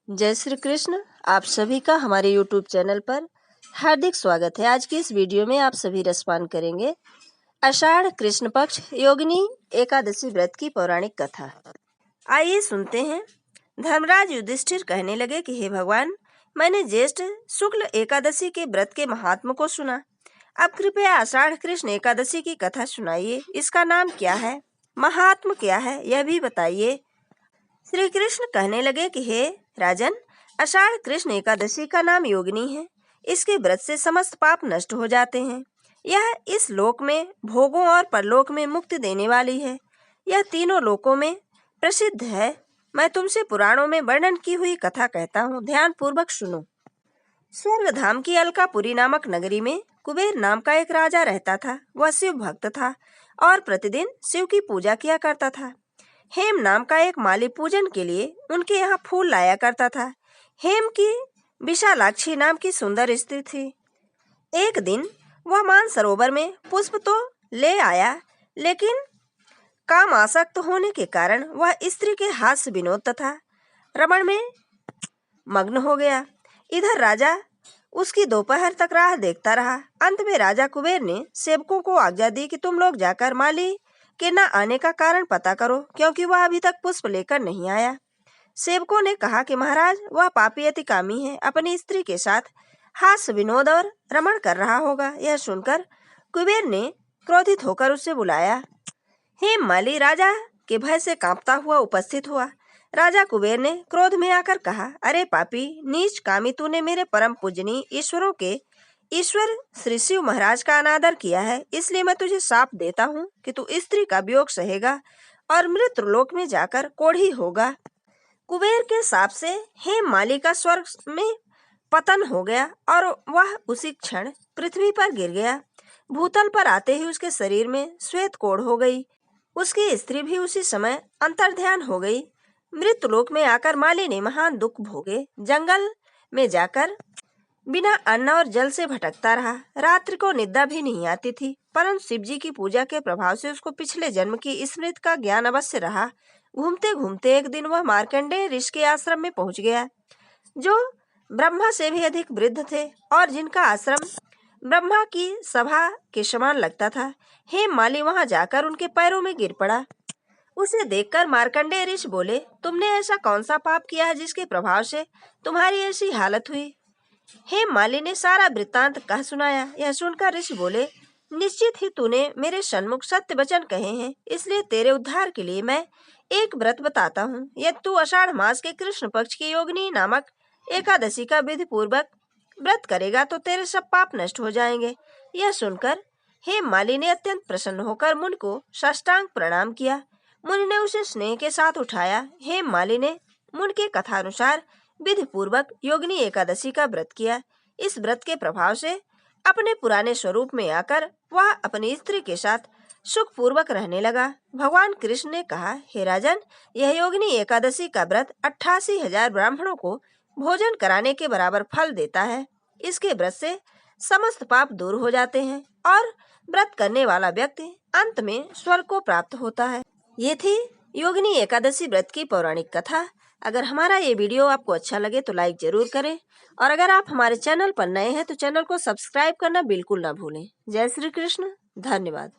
जय श्री कृष्ण। आप सभी का हमारे YouTube चैनल पर हार्दिक स्वागत है। आज की इस वीडियो में आप सभी रसपान करेंगे आषाढ़ कृष्ण पक्ष योगिनी एकादशी व्रत की पौराणिक कथा। आइए सुनते हैं। धर्मराज युधिष्ठिर कहने लगे कि हे भगवान, मैंने ज्येष्ठ शुक्ल एकादशी के व्रत के महात्म को सुना। अब कृपया आषाढ़ कृष्ण एकादशी की कथा सुनाइए। इसका नाम क्या है, महात्म क्या है, यह भी बताइए। श्री कृष्ण कहने लगे कि हे राजन, आषाढ़ कृष्ण एकादशी का नाम योगिनी है। इसके व्रत से समस्त पाप नष्ट हो जाते हैं। यह इस लोक में भोगों और परलोक में मुक्ति देने वाली है। यह तीनों लोकों में प्रसिद्ध है। मैं तुमसे पुराणों में वर्णन की हुई कथा कहता हूँ, ध्यान पूर्वक सुनो। स्वर्गधाम की अलकापुरी नामक नगरी में कुबेर नाम का एक राजा रहता था। वह शिव भक्त था और प्रतिदिन शिव की पूजा किया करता था। हेम नाम का एक माली पूजन के लिए उनके यहाँ फूल लाया करता था। हेम की विशालाक्षी नाम की सुंदर स्त्री थी। एक दिन वह मानसरोवर में पुष्प तो ले आया, लेकिन काम आसक्त होने के कारण वह स्त्री के हास्य विनोद तथा रमण में मग्न हो गया। इधर राजा उसकी दोपहर तक राह देखता रहा। अंत में राजा कुबेर ने सेवकों को आज्ञा दी कि तुम लोग जाकर माली के न आने का कारण पता करो, क्योंकि वह अभी तक पुष्प लेकर नहीं आया। सेवकों ने कहा कि महाराज, वह पापी अति कामी है, अपनी स्त्री के साथ हास्य विनोद और रमण कर रहा होगा। यह सुनकर कुबेर ने क्रोधित होकर उससे बुलाया। हेम माली राजा के भय से कांपता हुआ उपस्थित हुआ। राजा कुबेर ने क्रोध में आकर कहा, अरे पापी नीच कामी, तूने मेरे परम पूजनीय ईश्वरों के ईश्वर श्री शिव महाराज का अनादर किया है। इसलिए मैं तुझे शाप देता हूँ कि तू स्त्री का वियोग सहेगा और मृत्यु लोक में जाकर कोढ़ी होगा। कुबेर के शाप से हेम माली का स्वर्ग में पतन हो गया और वह उसी क्षण पृथ्वी पर गिर गया। भूतल पर आते ही उसके शरीर में श्वेत कोढ़ हो गई। उसकी स्त्री भी उसी समय अंतर्ध्यान हो गई। मृत्युलोक में आकर माली ने महान दुख भोगे। जंगल में जाकर बिना अन्न और जल से भटकता रहा। रात्रि को निद्रा भी नहीं आती थी, परंतु शिव जी की पूजा के प्रभाव से उसको पिछले जन्म की स्मृति का ज्ञान अवश्य रहा। घूमते घूमते एक दिन वह मार्कंडेय ऋषि के आश्रम में पहुंच गया, जो ब्रह्मा से भी अधिक वृद्ध थे और जिनका आश्रम ब्रह्मा की सभा के समान लगता था। हेम माली वहां जाकर उनके पैरों में गिर पड़ा। उसे देखकर मार्कंडेय ऋषि बोले, तुमने ऐसा कौन सा पाप किया है जिसके प्रभाव से तुम्हारी ऐसी हालत हुई। हेम माली ने सारा वृत्तांत कह सुनाया। यह सुनकर ऋषि बोले, निश्चित ही तूने मेरे सन्मुख सत्य वचन कहे हैं, इसलिए तेरे उद्धार के लिए मैं एक व्रत बताता हूँ। यदि तू आषाढ़ मास के कृष्ण पक्ष की योगिनी नामक एकादशी का विधि पूर्वक व्रत करेगा तो तेरे सब पाप नष्ट हो जाएंगे। यह सुनकर हेम माली ने अत्यंत प्रसन्न होकर मुनि को साष्टांग प्रणाम किया। मुनि ने उसे स्नेह के साथ उठाया। हेम माली ने मुनि के कथानुसार विधि पूर्वक योगिनी एकादशी का व्रत किया। इस व्रत के प्रभाव से अपने पुराने स्वरूप में आकर वह अपनी स्त्री के साथ सुख पूर्वक रहने लगा। भगवान कृष्ण ने कहा, हे राजन, यह योगिनी एकादशी का व्रत 88,000 ब्राह्मणों को भोजन कराने के बराबर फल देता है। इसके व्रत से समस्त पाप दूर हो जाते हैं और व्रत करने वाला व्यक्ति अंत में स्वर्ग को प्राप्त होता है। ये थी योगिनी एकादशी व्रत की पौराणिक कथा। अगर हमारा ये वीडियो आपको अच्छा लगे तो लाइक जरूर करें, और अगर आप हमारे चैनल पर नए हैं तो चैनल को सब्सक्राइब करना बिल्कुल ना भूलें। जय श्री कृष्ण। धन्यवाद।